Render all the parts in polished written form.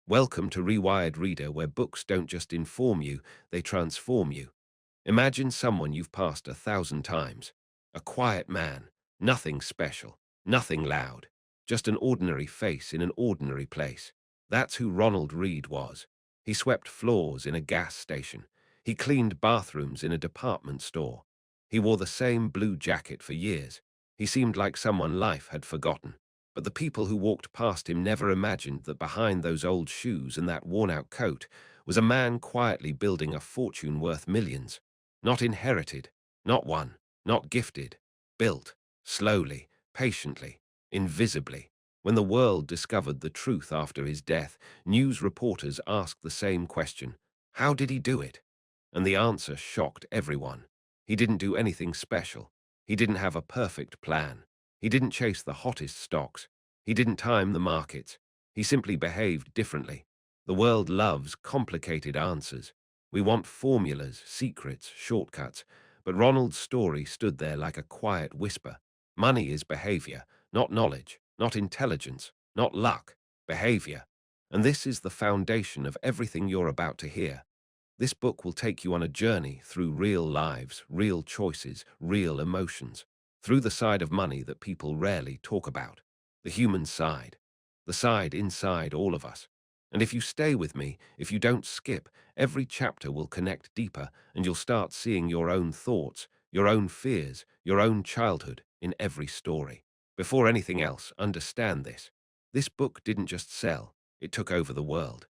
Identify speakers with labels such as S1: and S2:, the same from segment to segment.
S1: Welcome to Rewired Reader, where books don't just inform you, they transform you. Imagine someone you've passed 1,000 times. A quiet man, nothing special, nothing loud, just an ordinary face in an ordinary place. That's who Ronald Reed was. He swept floors in a gas station. He cleaned bathrooms in a department store. He wore the same blue jacket for years. He seemed like someone life had forgotten. But the people who walked past him never imagined that behind those old shoes and that worn-out coat was a man quietly building a fortune worth millions. Not inherited, not won, not gifted, built, slowly, patiently, invisibly. When the world discovered the truth after his death, news reporters asked the same question: how did he do it? And the answer shocked everyone. He didn't do anything special. He didn't have a perfect plan. He didn't chase the hottest stocks. He didn't time the markets. He simply behaved differently. The world loves complicated answers. We want formulas, secrets, shortcuts. But Ronald's story stood there like a quiet whisper. Money is behavior, not knowledge, not intelligence, not luck, behavior. And this is the foundation of everything you're about to hear. This book will take you on a journey through real lives, real choices, real emotions, through the side of money that people rarely talk about, the human side, the side inside all of us. And if you stay with me, if you don't skip, every chapter will connect deeper and you'll start seeing your own thoughts, your own fears, your own childhood in every story. Before anything else, understand this. This book didn't just sell, it took over the world.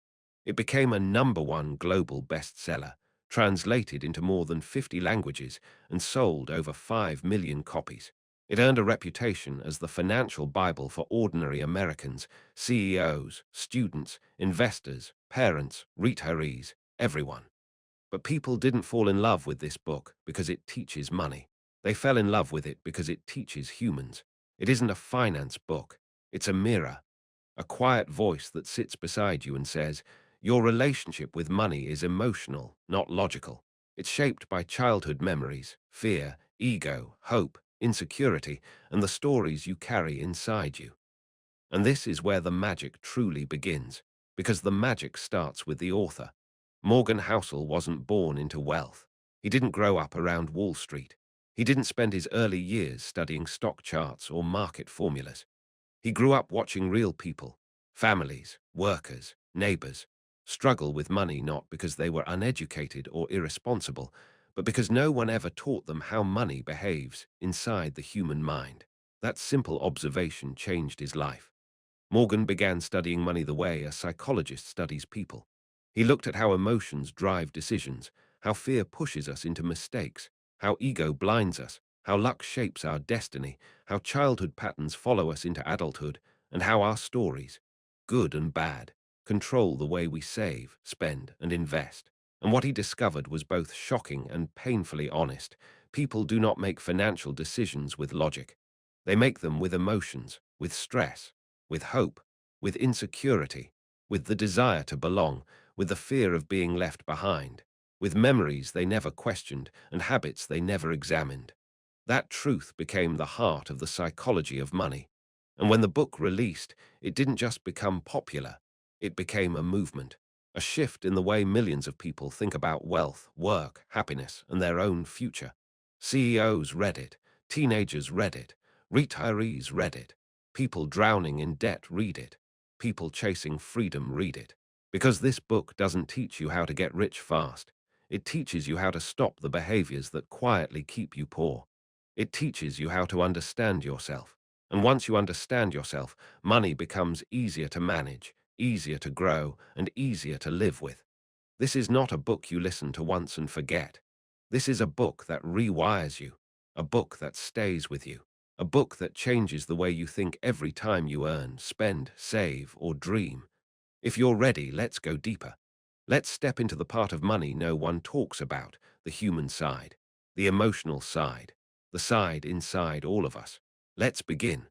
S1: It became a #1 global bestseller, translated into more than 50 languages and sold over 5 million copies. It earned a reputation as the financial Bible for ordinary Americans, CEOs, students, investors, parents, retirees, everyone. But people didn't fall in love with this book because it teaches money. They fell in love with it because it teaches humans. It isn't a finance book. It's a mirror, a quiet voice that sits beside you and says, your relationship with money is emotional, not logical. It's shaped by childhood memories, fear, ego, hope, insecurity, and the stories you carry inside you. And this is where the magic truly begins, because the magic starts with the author. Morgan Housel wasn't born into wealth. He didn't grow up around Wall Street. He didn't spend his early years studying stock charts or market formulas. He grew up watching real people, families, workers, neighbors, struggle with money not because they were uneducated or irresponsible, but because no one ever taught them how money behaves inside the human mind. That simple observation changed his life. Morgan began studying money the way a psychologist studies people. He looked at how emotions drive decisions, how fear pushes us into mistakes, how ego blinds us, how luck shapes our destiny, how childhood patterns follow us into adulthood, and how our stories, good and bad, control the way we save, spend, and invest. And what he discovered was both shocking and painfully honest. People do not make financial decisions with logic. They make them with emotions, with stress, with hope, with insecurity, with the desire to belong, with the fear of being left behind, with memories they never questioned and habits they never examined. That truth became the heart of the psychology of money. And when the book released, it didn't just become popular, it became a movement, a shift in the way millions of people think about wealth, work, happiness, and their own future. CEOs read it, teenagers read it, retirees read it, people drowning in debt read it, people chasing freedom read it. Because this book doesn't teach you how to get rich fast. It teaches you how to stop the behaviors that quietly keep you poor. It teaches you how to understand yourself. And once you understand yourself, money becomes easier to manage, easier to grow, and easier to live with. This is not a book you listen to once and forget. This is a book that rewires you, a book that stays with you, a book that changes the way you think every time you earn, spend, save, or dream. If you're ready, let's go deeper. Let's step into the part of money no one talks about, the human side, the emotional side, the side inside all of us. Let's begin.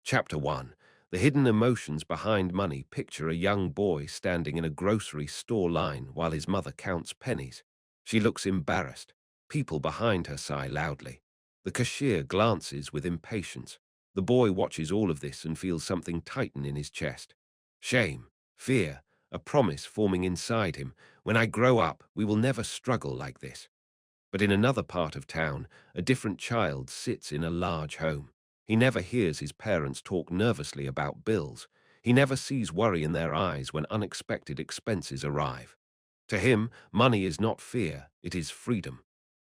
S1: Chapter 1. The hidden emotions behind money. Picture a young boy standing in a grocery store line while his mother counts pennies. She looks embarrassed. People behind her sigh loudly. The cashier glances with impatience. The boy watches all of this and feels something tighten in his chest. Shame, fear, a promise forming inside him. When I grow up, we will never struggle like this. But in another part of town, a different child sits in a large home. He never hears his parents talk nervously about bills. He never sees worry in their eyes when unexpected expenses arrive. To him, money is not fear, it is freedom,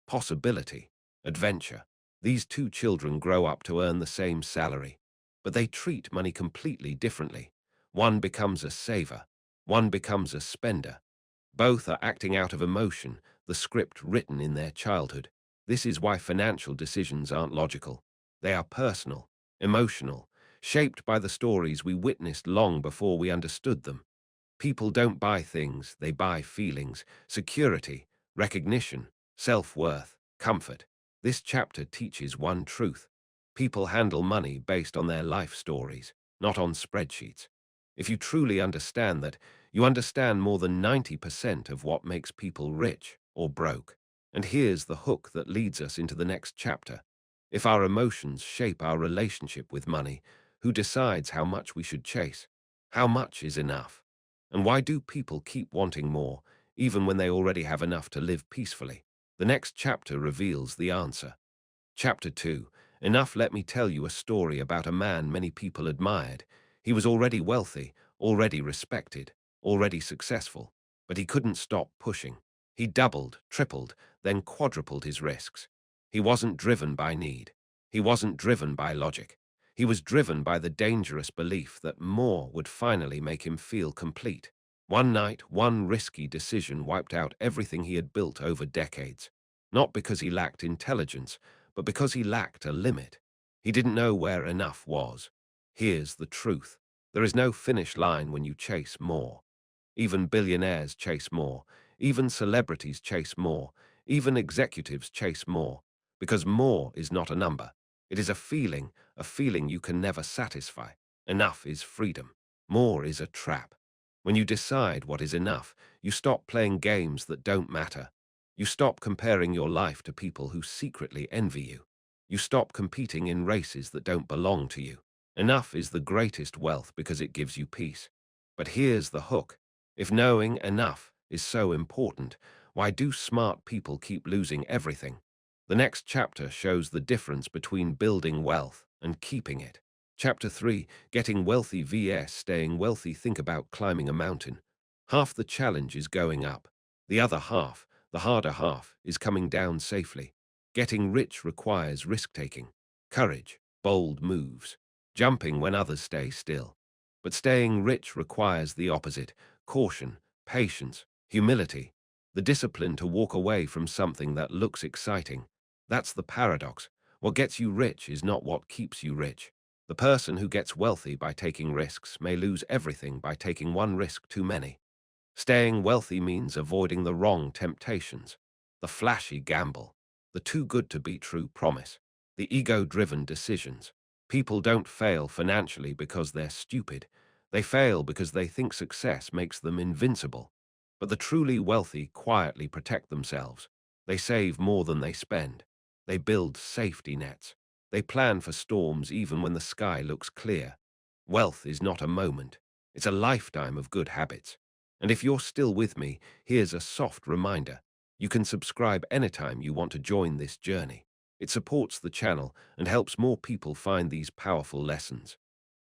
S1: possibility, adventure. These two children grow up to earn the same salary, but they treat money completely differently. One becomes a saver, one becomes a spender. Both are acting out of emotion, the script written in their childhood. This is why financial decisions aren't logical. They are personal, emotional, shaped by the stories we witnessed long before we understood them. People don't buy things, they buy feelings, security, recognition, self-worth, comfort. This chapter teaches one truth. People handle money based on their life stories, not on spreadsheets. If you truly understand that, you understand more than 90% of what makes people rich or broke. And here's the hook that leads us into the next chapter. If our emotions shape our relationship with money, who decides how much we should chase? How much is enough? And why do people keep wanting more, even when they already have enough to live peacefully? The next chapter reveals the answer. Chapter 2. Enough. Let me tell you a story about a man many people admired. He was already wealthy, already respected, already successful, but he couldn't stop pushing. He doubled, tripled, then quadrupled his risks. He wasn't driven by need. He wasn't driven by logic. He was driven by the dangerous belief that more would finally make him feel complete. One night, one risky decision wiped out everything he had built over decades. Not because he lacked intelligence, but because he lacked a limit. He didn't know where enough was. Here's the truth. There is no finish line when you chase more. Even billionaires chase more. Even celebrities chase more. Even executives chase more. Because more is not a number. It is a feeling you can never satisfy. Enough is freedom. More is a trap. When you decide what is enough, you stop playing games that don't matter. You stop comparing your life to people who secretly envy you. You stop competing in races that don't belong to you. Enough is the greatest wealth because it gives you peace. But here's the hook. If knowing enough is so important, why do smart people keep losing everything? The next chapter shows the difference between building wealth and keeping it. Chapter 3, Getting Wealthy vs. Staying Wealthy. Think about climbing a mountain. Half the challenge is going up. The other half, the harder half, is coming down safely. Getting rich requires risk-taking, courage, bold moves, jumping when others stay still. But staying rich requires the opposite: caution, patience, humility, the discipline to walk away from something that looks exciting. That's the paradox. What gets you rich is not what keeps you rich. The person who gets wealthy by taking risks may lose everything by taking one risk too many. Staying wealthy means avoiding the wrong temptations, the flashy gamble, the too good to be true promise, the ego-driven decisions. People don't fail financially because they're stupid. They fail because they think success makes them invincible. But the truly wealthy quietly protect themselves. They save more than they spend. They build safety nets. They plan for storms even when the sky looks clear. Wealth is not a moment. It's a lifetime of good habits. And if you're still with me, here's a soft reminder. You can subscribe anytime you want to join this journey. It supports the channel and helps more people find these powerful lessons.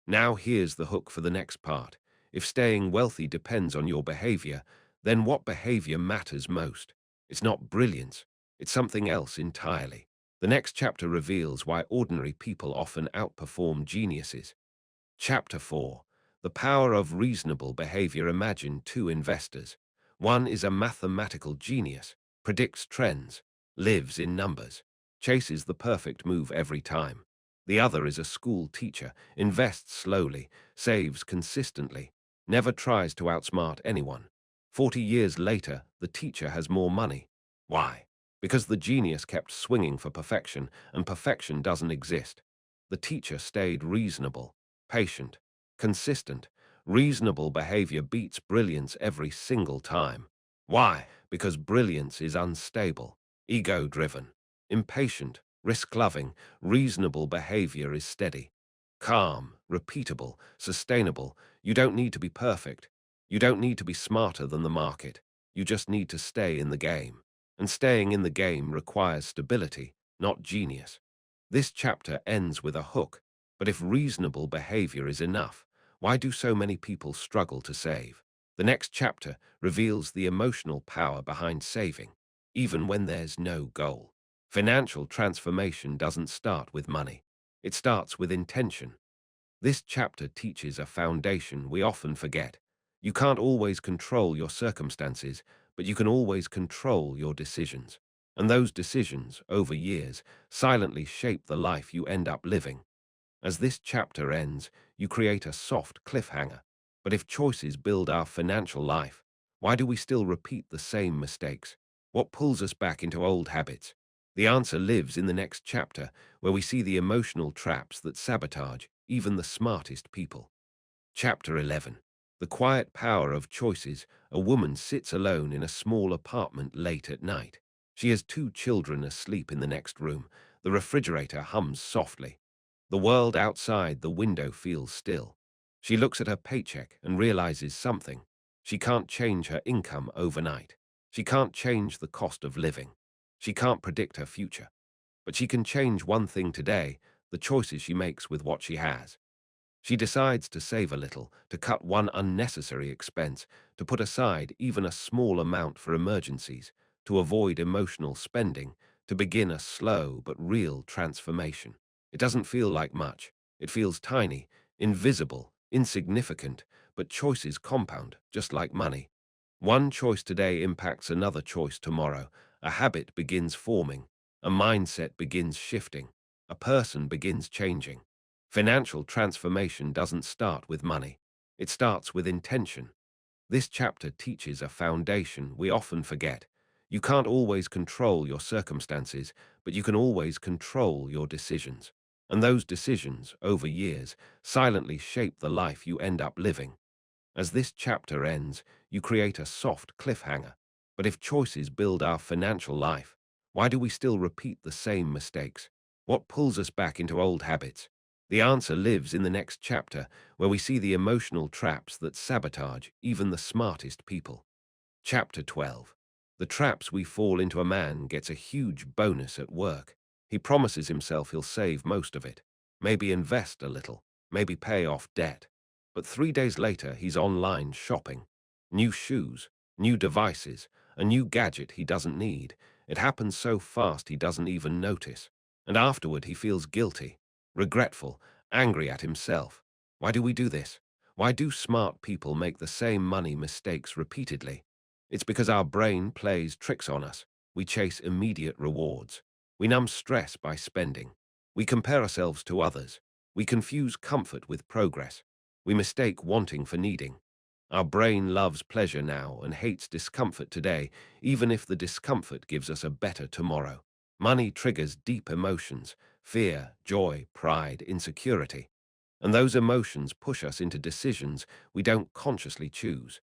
S1: Now here's the hook for the next part. If staying wealthy depends on your behavior, then what behavior matters most? It's not brilliance. It's something else entirely. The next chapter reveals why ordinary people often outperform geniuses. Chapter 4. The Power of Reasonable Behavior. Imagine two investors. One is a mathematical genius, predicts trends, lives in numbers, chases the perfect move every time. The other is a school teacher, invests slowly, saves consistently, never tries to outsmart anyone. 40 years later, the teacher has more money. Why? Because the genius kept swinging for perfection, and perfection doesn't exist. The teacher stayed reasonable, patient, consistent. Reasonable behavior beats brilliance every single time. Why? Because brilliance is unstable, ego-driven, impatient, risk-loving. Reasonable behavior is steady, calm, repeatable, sustainable. You don't need to be perfect. You don't need to be smarter than the market. You just need to stay in the game. And staying in the game requires stability, not genius. This chapter ends with a hook, but if reasonable behavior is enough, why do so many people struggle to save? The next chapter reveals the emotional power behind saving, even when there's no goal. Financial transformation doesn't start with money. It starts with intention. This chapter teaches a foundation we often forget. You can't always control your circumstances, but you can always control your decisions. And those decisions, over years, silently shape the life you end up living. As this chapter ends, you create a soft cliffhanger. But if choices build our financial life, why do we still repeat the same mistakes? What pulls us back into old habits? The answer lives in the next chapter, where we see the emotional traps that sabotage even the smartest people. Chapter 11. The quiet power of choices. A woman sits alone in a small apartment late at night. She has two children asleep in the next room. The refrigerator hums softly. The world outside the window feels still. She looks at her paycheck and realizes something. She can't change her income overnight. She can't change the cost of living. She can't predict her future. But she can change one thing today: the choices she makes with what she has. She decides to save a little, to cut one unnecessary expense, to put aside even a small amount for emergencies, to avoid emotional spending, to begin a slow but real transformation. It doesn't feel like much. It feels tiny, invisible, insignificant, but choices compound, just like money. One choice today impacts another choice tomorrow. A habit begins forming. A mindset begins shifting. A person begins changing. Financial transformation doesn't start with money. It starts with intention. This chapter teaches a foundation we often forget. You can't always control your circumstances, but you can always control your decisions. And those decisions, over years, silently shape the life you end up living. As this chapter ends, you create a soft cliffhanger. But if choices build our financial life, why do we still repeat the same mistakes? What pulls us back into old habits? The answer lives in the next chapter, where we see the emotional traps that sabotage even the smartest people. Chapter 12. The traps we fall into. A man gets a huge bonus at work. He promises himself he'll save most of it, maybe invest a little, maybe pay off debt. But 3 days later, he's online shopping. New shoes, new devices, a new gadget he doesn't need. It happens so fast he doesn't even notice. And afterward he feels guilty, regretful, angry at himself. Why do we do this? Why do smart people make the same money mistakes repeatedly? It's because our brain plays tricks on us. We chase immediate rewards. We numb stress by spending. We compare ourselves to others. We confuse comfort with progress. We mistake wanting for needing. Our brain loves pleasure now and hates discomfort today, even if the discomfort gives us a better tomorrow. Money triggers deep emotions: fear, joy, pride, insecurity. And those emotions push us into decisions we don't consciously choose.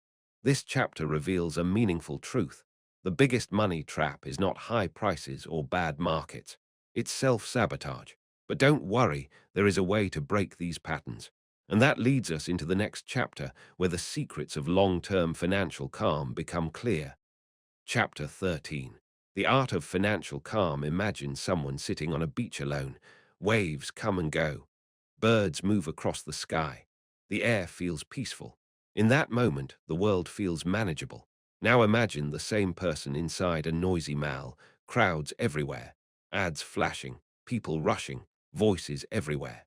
S1: This chapter reveals a meaningful truth. The biggest money trap is not high prices or bad markets. It's self-sabotage. But don't worry, there is a way to break these patterns. And that leads us into the next chapter, where the secrets of long-term financial calm become clear. Chapter 13. The Art of Financial Calm. Imagine someone sitting on a beach alone. Waves come and go. Birds move across the sky. The air feels peaceful. In that moment, the world feels manageable. Now imagine the same person inside a noisy mall, crowds everywhere, ads flashing, people rushing, voices everywhere.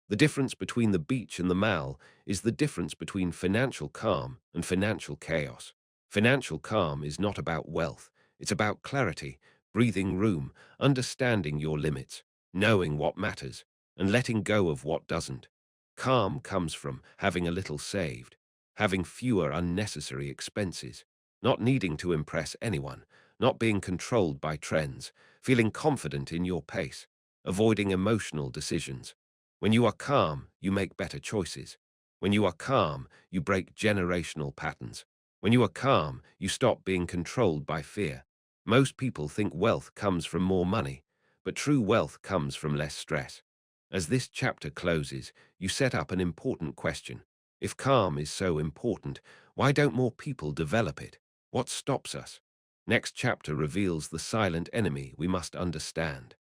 S1: The difference between the beach and the mall is the difference between financial calm and financial chaos. Financial calm is not about wealth. It's about clarity, breathing room, understanding your limits, knowing what matters, and letting go of what doesn't. Calm comes from having a little saved, having fewer unnecessary expenses, not needing to impress anyone, not being controlled by trends, feeling confident in your pace, avoiding emotional decisions. When you are calm, you make better choices. When you are calm, you break generational patterns. When you are calm, you stop being controlled by fear. Most people think wealth comes from more money, but true wealth comes from less stress. As this chapter closes, you set up an important question. If calm is so important, why don't more people develop it? What stops us? Next chapter reveals the silent enemy we must understand.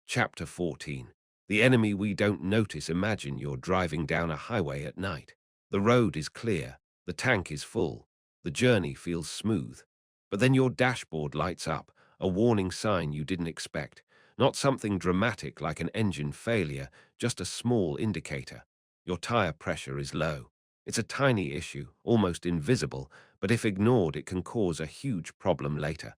S1: Chapter 14. The enemy we don't notice. Imagine you're driving down a highway at night. The road is clear, the tank is full, the journey feels smooth. But then your dashboard lights up, a warning sign you didn't expect. Not something dramatic like an engine failure, just a small indicator. Your tire pressure is low. It's a tiny issue, almost invisible, but if ignored, it can cause a huge problem later.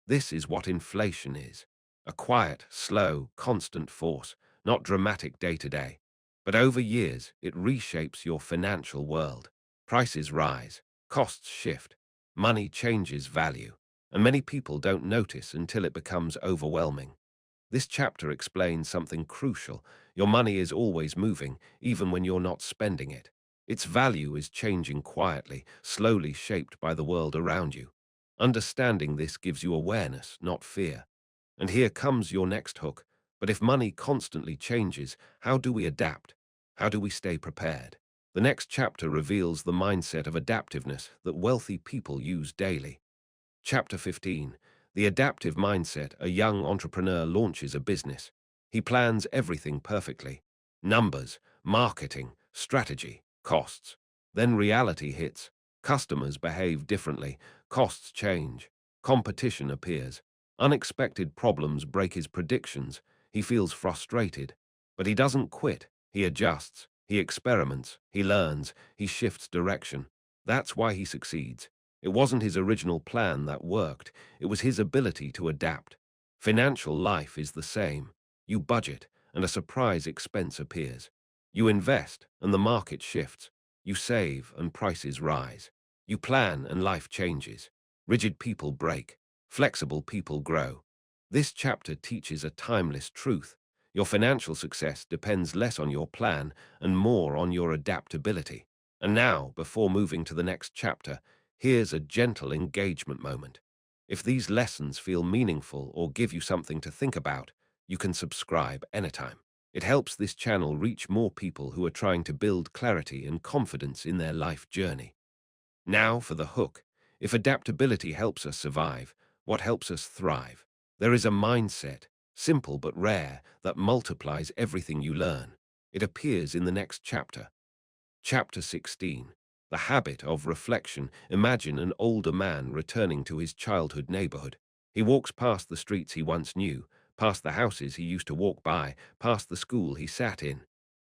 S1: This is what inflation is. A quiet, slow, constant force, not dramatic day to day. But over years, it reshapes your financial world. Prices rise, costs shift, money changes value, and many people don't notice until it becomes overwhelming. This chapter explains something crucial. Your money is always moving, even when you're not spending it. Its value is changing quietly, slowly shaped by the world around you. Understanding this gives you awareness, not fear. And here comes your next hook. But if money constantly changes, how do we adapt? How do we stay prepared? The next chapter reveals the mindset of adaptiveness that wealthy people use daily. Chapter 15. The adaptive mindset. A young entrepreneur launches a business. He plans everything perfectly. Numbers, marketing, strategy, costs. Then reality hits. Customers behave differently. Costs change. Competition appears. Unexpected problems break his predictions. He feels frustrated. But he doesn't quit. He adjusts. He experiments. He learns. He shifts direction. That's why he succeeds. It wasn't his original plan that worked, it was his ability to adapt. Financial life is the same. You budget, and a surprise expense appears. You invest, and the market shifts. You save, and prices rise. You plan, and life changes. Rigid people break. Flexible people grow. This chapter teaches a timeless truth. Your financial success depends less on your plan and more on your adaptability. And now, before moving to the next chapter, here's a gentle engagement moment. If these lessons feel meaningful or give you something to think about, you can subscribe anytime. It helps this channel reach more people who are trying to build clarity and confidence in their life journey. Now for the hook. If adaptability helps us survive, what helps us thrive? There is a mindset, simple but rare, that multiplies everything you learn. It appears in the next chapter. Chapter 16. The habit of reflection. Imagine an older man returning to his childhood neighborhood. He walks past the streets he once knew, past the houses he used to walk by, past the school he sat in.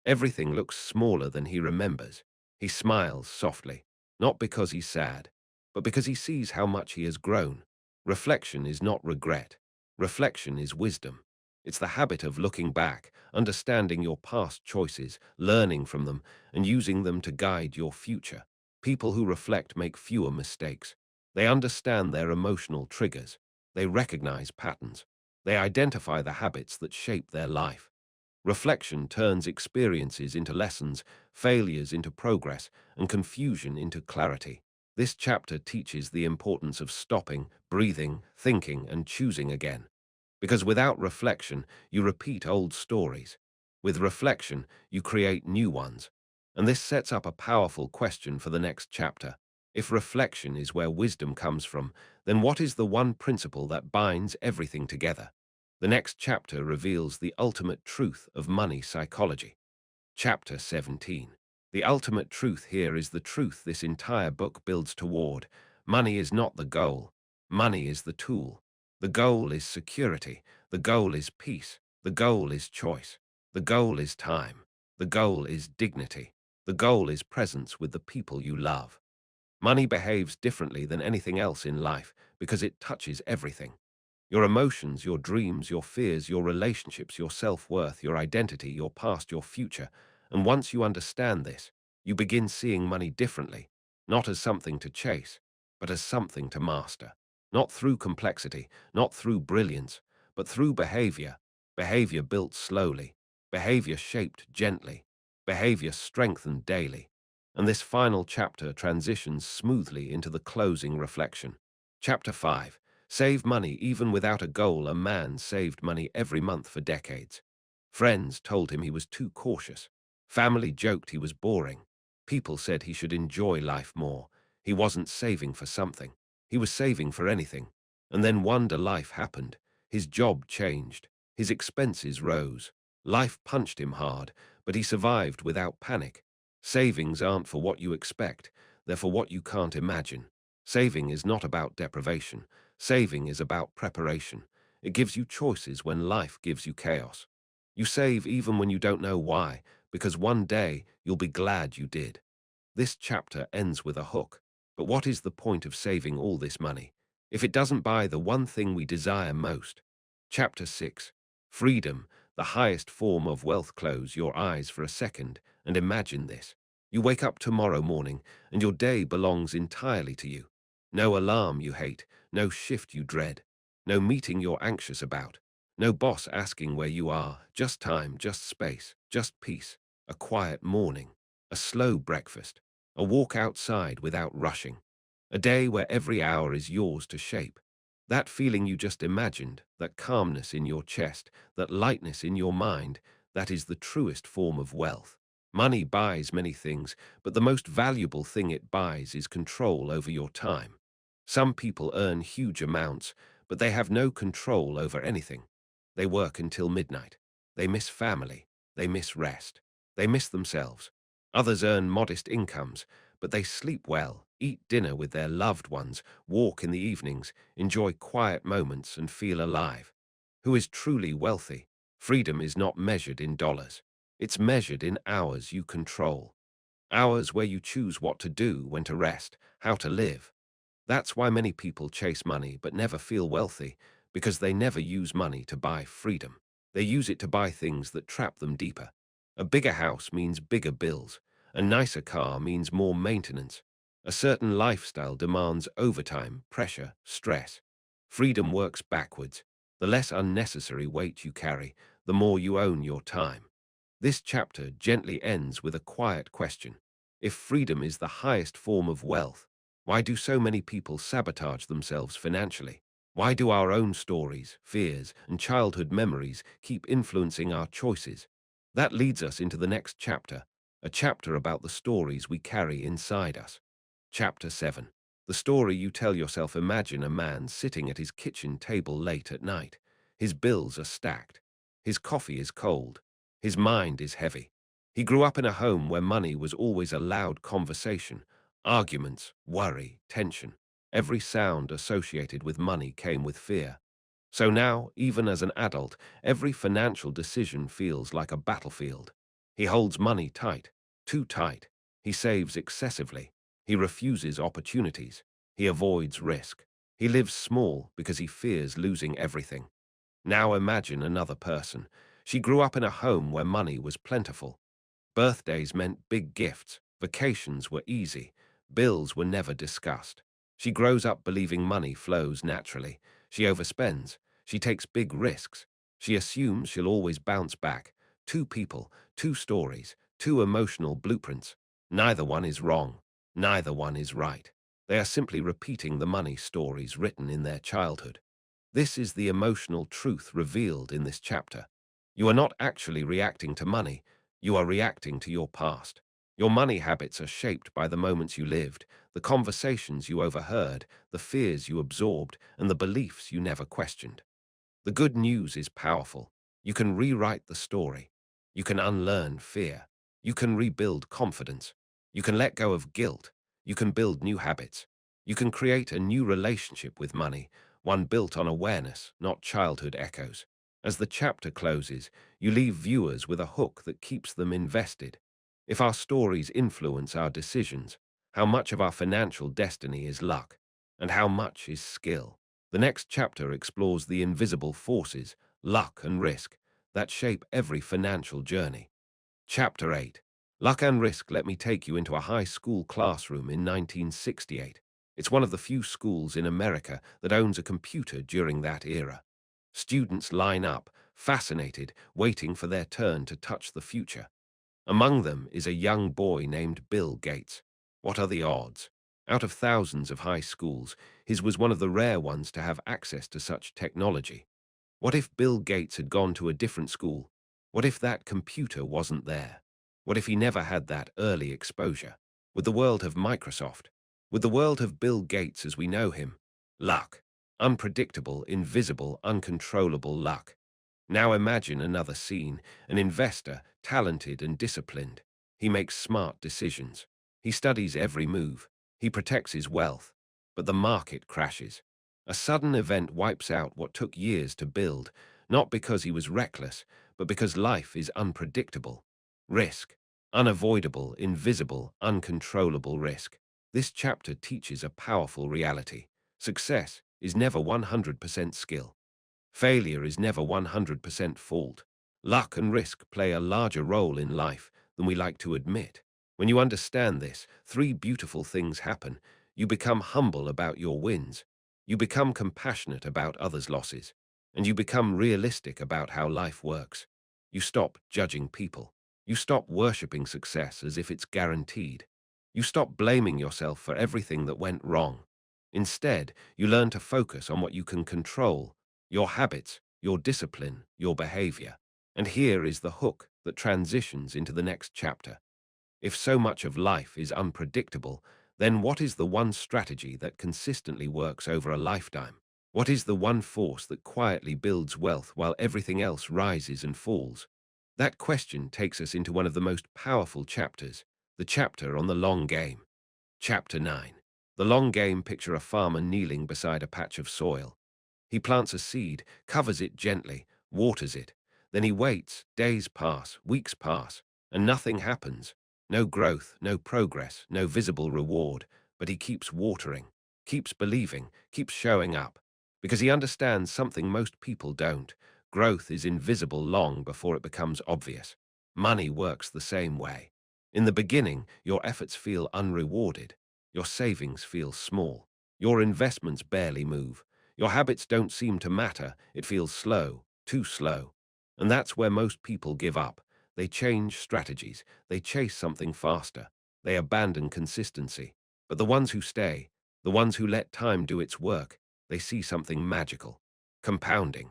S1: Everything looks smaller than he remembers. He smiles softly, not because he's sad, but because he sees how much he has grown. Reflection is not regret. Reflection is wisdom. It's the habit of looking back, understanding your past choices, learning from them, and using them to guide your future. People who reflect make fewer mistakes. They understand their emotional triggers. They recognize patterns. They identify the habits that shape their life. Reflection turns experiences into lessons, failures into progress, and confusion into clarity. This chapter teaches the importance of stopping, breathing, thinking, and choosing again. Because without reflection, you repeat old stories. With reflection, you create new ones. And this sets up a powerful question for the next chapter. If reflection is where wisdom comes from, then what is the one principle that binds everything together? The next chapter reveals the ultimate truth of money psychology. Chapter 17. The ultimate truth here is the truth this entire book builds toward. Money is not the goal. Money is the tool. The goal is security. The goal is peace. The goal is choice. The goal is time. The goal is dignity. The goal is presence with the people you love. Money behaves differently than anything else in life because it touches everything. Your emotions, your dreams, your fears, your relationships, your self-worth, your identity, your past, your future. And once you understand this, you begin seeing money differently, not as something to chase, but as something to master. Not through complexity, not through brilliance, but through behavior. Behavior built slowly, behavior shaped gently, behavior strengthened daily. And this final chapter transitions smoothly into the closing reflection. Chapter 5. Save money even without a goal. A man saved money every month for decades. Friends told him he was too cautious. Family joked he was boring. People said he should enjoy life more. He wasn't saving for something. He was saving for anything. And then wonder life happened. His job changed. His expenses rose. Life punched him hard, but he survived without panic. Savings aren't for what you expect. They're for what you can't imagine. Saving is not about deprivation. Saving is about preparation. It gives you choices when life gives you chaos. You save even when you don't know why, because one day you'll be glad you did. This chapter ends with a hook. But what is the point of saving all this money if it doesn't buy the one thing we desire most? Chapter 6. Freedom, the highest form of wealth. Close your eyes for a second and imagine this. You wake up tomorrow morning and your day belongs entirely to you. No alarm you hate, no shift you dread, no meeting you're anxious about, no boss asking where you are, just time, just space, just peace, a quiet morning, a slow breakfast, a walk outside without rushing, a day where every hour is yours to shape. That feeling you just imagined, that calmness in your chest, that lightness in your mind, that is the truest form of wealth. Money buys many things, but the most valuable thing it buys is control over your time. Some people earn huge amounts, but they have no control over anything. They work until midnight. They miss family. They miss rest. They miss themselves. Others earn modest incomes, but they sleep well, eat dinner with their loved ones, walk in the evenings, enjoy quiet moments, and feel alive. Who is truly wealthy? Freedom is not measured in dollars. It's measured in hours you control. Hours where you choose what to do, when to rest, how to live. That's why many people chase money but never feel wealthy, because they never use money to buy freedom. They use it to buy things that trap them deeper. A bigger house means bigger bills. A nicer car means more maintenance. A certain lifestyle demands overtime, pressure, stress. Freedom works backwards. The less unnecessary weight you carry, the more you own your time. This chapter gently ends with a quiet question. If freedom is the highest form of wealth, why do so many people sabotage themselves financially? Why do our own stories, fears, and childhood memories keep influencing our choices? That leads us into the next chapter, a chapter about the stories we carry inside us. Chapter 7. The story you tell yourself. Imagine a man sitting at his kitchen table late at night. His bills are stacked. His coffee is cold. His mind is heavy. He grew up in a home where money was always a loud conversation. Arguments, worry, tension. Every sound associated with money came with fear. So now, even as an adult, every financial decision feels like a battlefield. He holds money tight, too tight. He saves excessively. He refuses opportunities. He avoids risk. He lives small because he fears losing everything. Now imagine another person. She grew up in a home where money was plentiful. Birthdays meant big gifts, vacations were easy, bills were never discussed. She grows up believing money flows naturally. She overspends. She takes big risks. She assumes she'll always bounce back. Two people, two stories, two emotional blueprints. Neither one is wrong. Neither one is right. They are simply repeating the money stories written in their childhood. This is the emotional truth revealed in this chapter. You are not actually reacting to money. You are reacting to your past. Your money habits are shaped by the moments you lived, the conversations you overheard, the fears you absorbed, and the beliefs you never questioned. The good news is powerful. You can rewrite the story. You can unlearn fear. You can rebuild confidence. You can let go of guilt. You can build new habits. You can create a new relationship with money, one built on awareness, not childhood echoes. As the chapter closes, you leave viewers with a hook that keeps them invested. If our stories influence our decisions, how much of our financial destiny is luck, and how much is skill? The next chapter explores the invisible forces, luck and risk, that shape every financial journey. Chapter 8. Luck and Risk. Let me take you into a high school classroom in 1968. It's one of the few schools in America that owns a computer during that era. Students line up, fascinated, waiting for their turn to touch the future. Among them is a young boy named Bill Gates. What are the odds? Out of thousands of high schools, his was one of the rare ones to have access to such technology. What if Bill Gates had gone to a different school? What if that computer wasn't there? What if he never had that early exposure? Would the world have Microsoft? Would the world have Bill Gates as we know him? Luck. Unpredictable, invisible, uncontrollable luck. Now imagine another scene, an investor, talented and disciplined. He makes smart decisions. He studies every move. He protects his wealth. But the market crashes. A sudden event wipes out what took years to build, not because he was reckless, but because life is unpredictable. Risk. Unavoidable, invisible, uncontrollable risk. This chapter teaches a powerful reality. Success is never 100% skill. Failure is never 100% fault. Luck and risk play a larger role in life than we like to admit. When you understand this, three beautiful things happen. You become humble about your wins. You become compassionate about others' losses. And you become realistic about how life works. You stop judging people. You stop worshipping success as if it's guaranteed. You stop blaming yourself for everything that went wrong. Instead, you learn to focus on what you can control: your habits, your discipline, your behavior. And here is the hook that transitions into the next chapter. If so much of life is unpredictable, then what is the one strategy that consistently works over a lifetime? What is the one force that quietly builds wealth while everything else rises and falls? That question takes us into one of the most powerful chapters, the chapter on the long game. Chapter 9. The long game. Picture a farmer kneeling beside a patch of soil. He plants a seed, covers it gently, waters it. Then he waits. Days pass, weeks pass, and nothing happens. No growth, no progress, no visible reward. But he keeps watering, keeps believing, keeps showing up. Because he understands something most people don't. Growth is invisible long before it becomes obvious. Money works the same way. In the beginning, your efforts feel unrewarded. Your savings feel small. Your investments barely move. Your habits don't seem to matter. It feels slow, too slow. And that's where most people give up. They change strategies. They chase something faster. They abandon consistency. But the ones who stay, the ones who let time do its work, they see something magical. Compounding.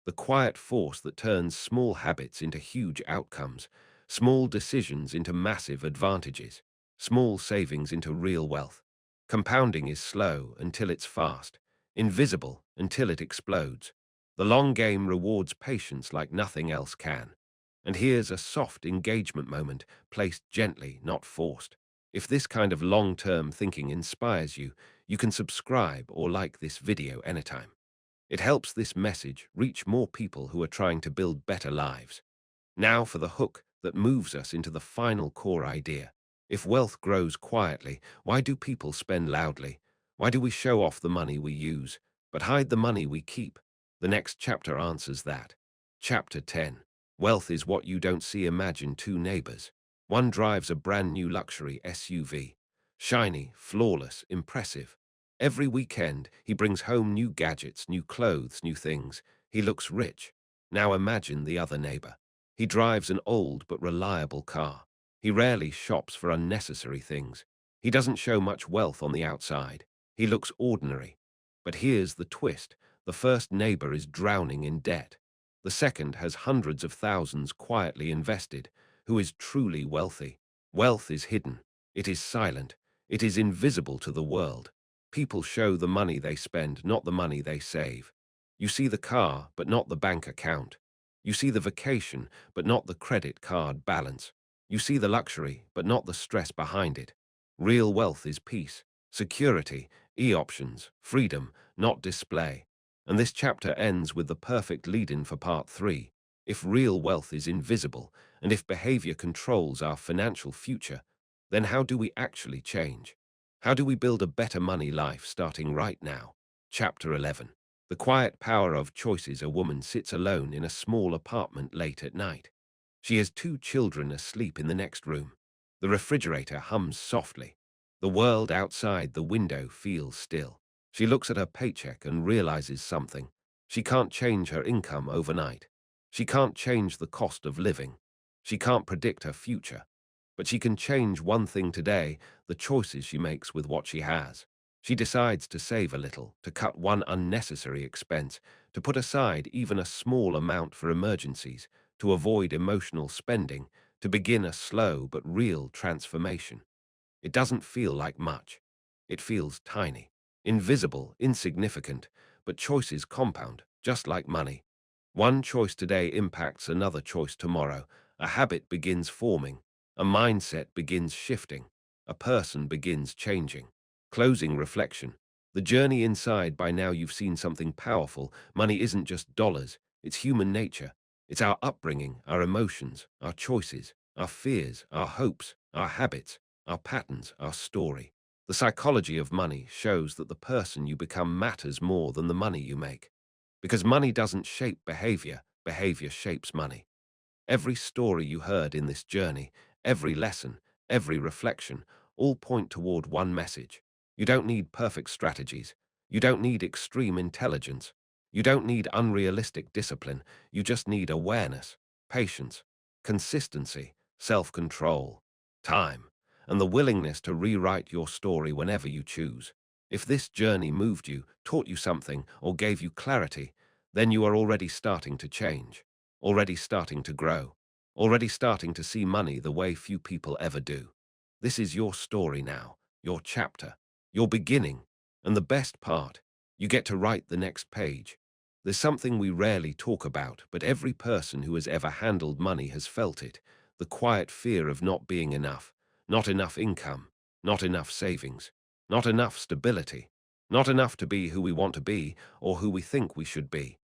S1: The quiet force that turns small habits into huge outcomes, small decisions into massive advantages, small savings into real wealth. Compounding is slow until it's fast, invisible until it explodes. The long game rewards patience like nothing else can. And here's a soft engagement moment, placed gently, not forced. If this kind of long-term thinking inspires you, you can subscribe or like this video anytime. It helps this message reach more people who are trying to build better lives. Now for the hook that moves us into the final core idea. If wealth grows quietly, why do people spend loudly? Why do we show off the money we use, but hide the money we keep? The next chapter answers that. Chapter 10. Wealth is what you don't see. Imagine two neighbors. One drives a brand new luxury SUV. Shiny, flawless, impressive. Every weekend, he brings home new gadgets, new clothes, new things. He looks rich. Now imagine the other neighbor. He drives an old but reliable car. He rarely shops for unnecessary things. He doesn't show much wealth on the outside. He looks ordinary. But here's the twist. The first neighbor is drowning in debt. The second has hundreds of thousands quietly invested. Who is truly wealthy? Wealth is hidden. It is silent. It is invisible to the world. People show the money they spend, not the money they save. You see the car, but not the bank account. You see the vacation, but not the credit card balance. You see the luxury, but not the stress behind it. Real wealth is peace, security, options, freedom, not display. And this chapter ends with the perfect lead-in for part 3. If real wealth is invisible, and if behavior controls our financial future, then how do we actually change? How do we build a better money life starting right now? Chapter 11. The quiet power of choices. A woman sits alone in a small apartment late at night. She has 2 children asleep in the next room. The refrigerator hums softly. The world outside the window feels still. She looks at her paycheck and realizes something. She can't change her income overnight. She can't change the cost of living. She can't predict her future. But she can change one thing today: the choices she makes with what she has. She decides to save a little, to cut one unnecessary expense, to put aside even a small amount for emergencies, to avoid emotional spending, to begin a slow but real transformation. It doesn't feel like much. It feels tiny, invisible, insignificant, but choices compound, just like money. One choice today impacts another choice tomorrow. A habit begins forming, a mindset begins shifting, a person begins changing. Closing reflection. The journey inside. By now you've seen something powerful. Money isn't just dollars, it's human nature. It's our upbringing, our emotions, our choices, our fears, our hopes, our habits, our patterns, our story. The psychology of money shows that the person you become matters more than the money you make. Because money doesn't shape behavior, behavior shapes money. Every story you heard in this journey, every lesson, every reflection, all point toward one message. You don't need perfect strategies. You don't need extreme intelligence. You don't need unrealistic discipline. You just need awareness, patience, consistency, self-control, time, and the willingness to rewrite your story whenever you choose. If this journey moved you, taught you something, or gave you clarity, then you are already starting to change, already starting to grow, already starting to see money the way few people ever do. This is your story now, your chapter, your beginning, and the best part, you get to write the next page. There's something we rarely talk about, but every person who has ever handled money has felt it, the quiet fear of not being enough, not enough income, not enough savings, not enough stability, not enough to be who we want to be or who we think we should be.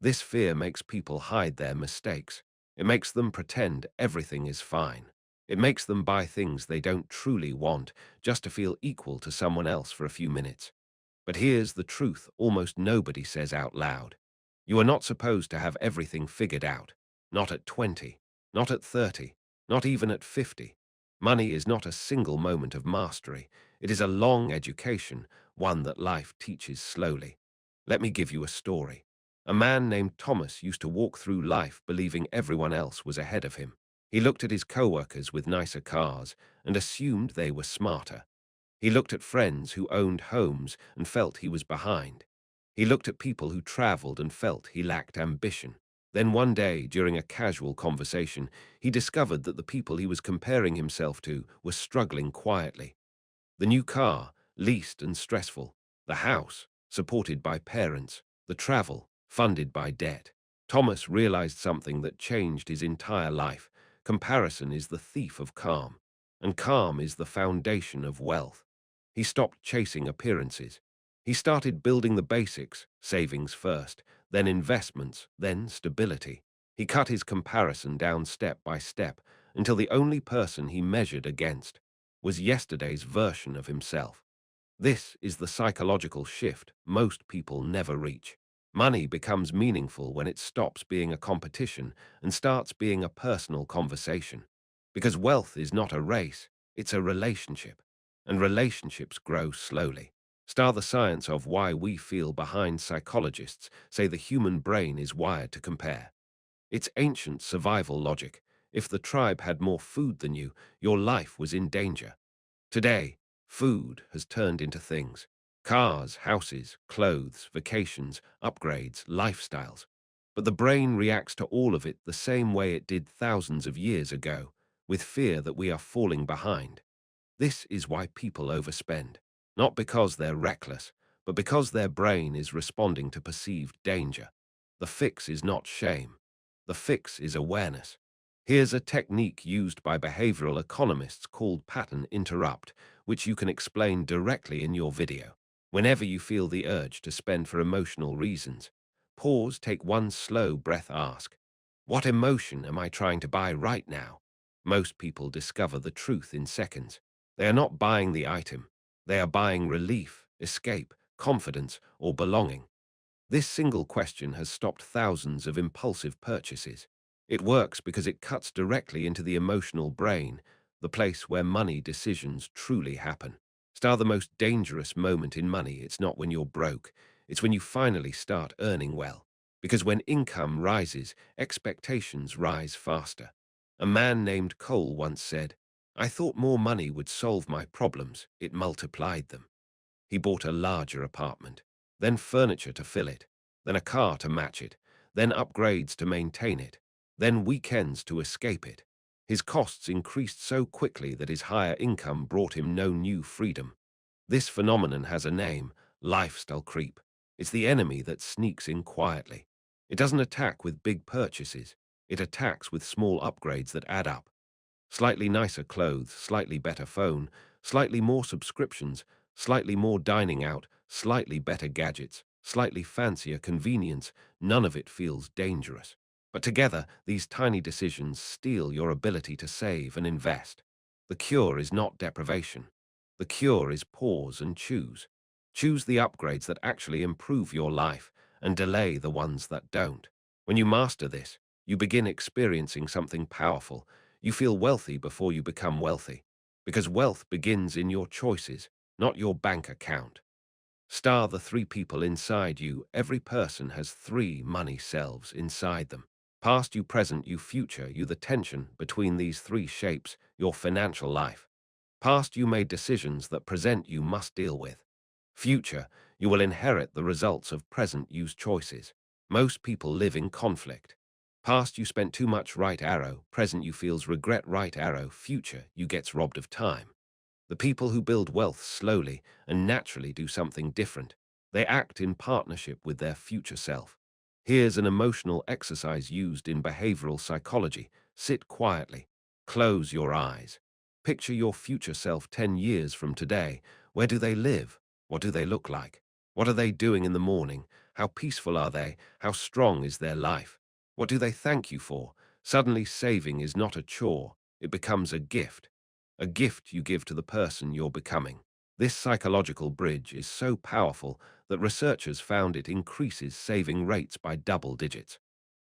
S1: This fear makes people hide their mistakes. It makes them pretend everything is fine. It makes them buy things they don't truly want just to feel equal to someone else for a few minutes. But here's the truth almost nobody says out loud. You are not supposed to have everything figured out. Not at 20, not at 30, not even at 50. Money is not a single moment of mastery. It is a long education, one that life teaches slowly. Let me give you a story. A man named Thomas used to walk through life believing everyone else was ahead of him. He looked at his coworkers with nicer cars and assumed they were smarter. He looked at friends who owned homes and felt he was behind. He looked at people who traveled and felt he lacked ambition. Then one day, during a casual conversation, he discovered that the people he was comparing himself to were struggling quietly. The new car, leased and stressful. The house, supported by parents. The travel, funded by debt. Thomas realized something that changed his entire life. Comparison is the thief of calm, and calm is the foundation of wealth. He stopped chasing appearances. He started building the basics, savings first, then investments, then stability. He cut his comparison down step by step until the only person he measured against was yesterday's version of himself. This is the psychological shift most people never reach. Money becomes meaningful when it stops being a competition and starts being a personal conversation. Because wealth is not a race, it's a relationship. And relationships grow slowly. Star the science of why we feel behind. Psychologists say the human brain is wired to compare. It's ancient survival logic. If the tribe had more food than you, your life was in danger. Today, food has turned into things. Cars, houses, clothes, vacations, upgrades, lifestyles. But the brain reacts to all of it the same way it did thousands of years ago, with fear that we are falling behind. This is why people overspend. Not because they're reckless, but because their brain is responding to perceived danger. The fix is not shame. The fix is awareness. Here's a technique used by behavioral economists called pattern interrupt, which you can explain directly in your video. Whenever you feel the urge to spend for emotional reasons, pause, take one slow breath, ask, what emotion am I trying to buy right now? Most people discover the truth in seconds. They are not buying the item. They are buying relief, escape, confidence, or belonging. This single question has stopped thousands of impulsive purchases. It works because it cuts directly into the emotional brain, the place where money decisions truly happen. Star the most dangerous moment in money. It's not when you're broke. It's when you finally start earning well. Because when income rises, expectations rise faster. A man named Cole once said, I thought more money would solve my problems. It multiplied them. He bought a larger apartment, then furniture to fill it, then a car to match it, then upgrades to maintain it, then weekends to escape it. His costs increased so quickly that his higher income brought him no new freedom. This phenomenon has a name: lifestyle creep. It's the enemy that sneaks in quietly. It doesn't attack with big purchases. It attacks with small upgrades that add up. Slightly nicer clothes, slightly better phone, slightly more subscriptions, slightly more dining out, slightly better gadgets, slightly fancier convenience. None of it feels dangerous. But together, these tiny decisions steal your ability to save and invest. The cure is not deprivation. The cure is pause and choose. Choose the upgrades that actually improve your life and delay the ones that don't. When you master this, you begin experiencing something powerful. You feel wealthy before you become wealthy, because wealth begins in your choices, not your bank account. Star the three people inside you. Every person has three money selves inside them. Past you, present you, future you. The tension between these three shapes your financial life. Past you made decisions that present you must deal with. Future, you will inherit the results of present you's choices. Most people live in conflict. Past you spent too much, right arrow. Present you feels regret, right arrow. Future you gets robbed of time. The people who build wealth slowly and naturally do something different. They act in partnership with their future self. Here's an emotional exercise used in behavioral psychology. Sit quietly. Close your eyes. Picture your future self 10 years from today. Where do they live? What do they look like? What are they doing in the morning? How peaceful are they? How strong is their life? What do they thank you for? Suddenly, saving is not a chore. It becomes a gift. A gift you give to the person you're becoming. This psychological bridge is so powerful that researchers found it increases saving rates by double digits.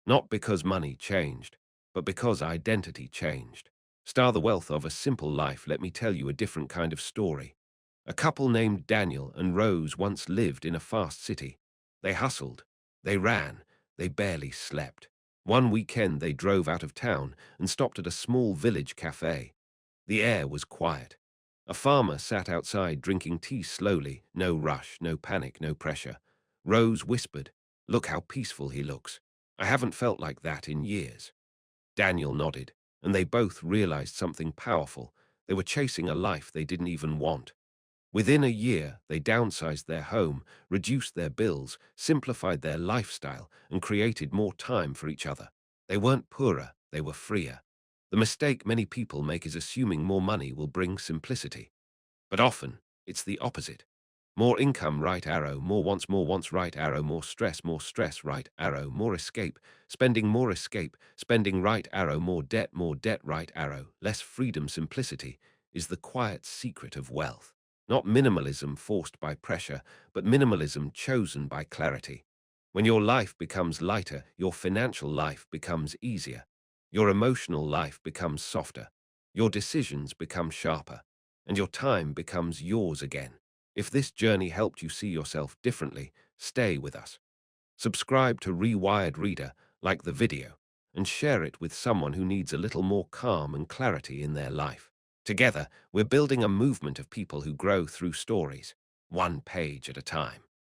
S1: Not because money changed, but because identity changed. Star the wealth of a simple life. Let me tell you a different kind of story. A couple named Daniel and Rose once lived in a fast city. They hustled, they ran, they barely slept. One weekend they drove out of town and stopped at a small village cafe. The air was quiet. A farmer sat outside drinking tea slowly. No rush, no panic, no pressure. Rose whispered, "Look how peaceful he looks. I haven't felt like that in years." Daniel nodded, and they both realized something powerful. They were chasing a life they didn't even want. Within a year, they downsized their home, reduced their bills, simplified their lifestyle, and created more time for each other. They weren't poorer, they were freer. The mistake many people make is assuming more money will bring simplicity. But often, it's the opposite. More income, right arrow. More wants, right arrow. More stress, right arrow. More escape, spending, right arrow. More debt, right arrow. Less freedom, simplicity is the quiet secret of wealth. Not minimalism forced by pressure, but minimalism chosen by clarity. When your life becomes lighter, your financial life becomes easier. Your emotional life becomes softer. Your decisions become sharper. And your time becomes yours again. If this journey helped you see yourself differently, stay with us. Subscribe to Rewired Reader, like the video, and share it with someone who needs a little more calm and clarity in their life. Together, we're building a movement of people who grow through stories, one page at a time.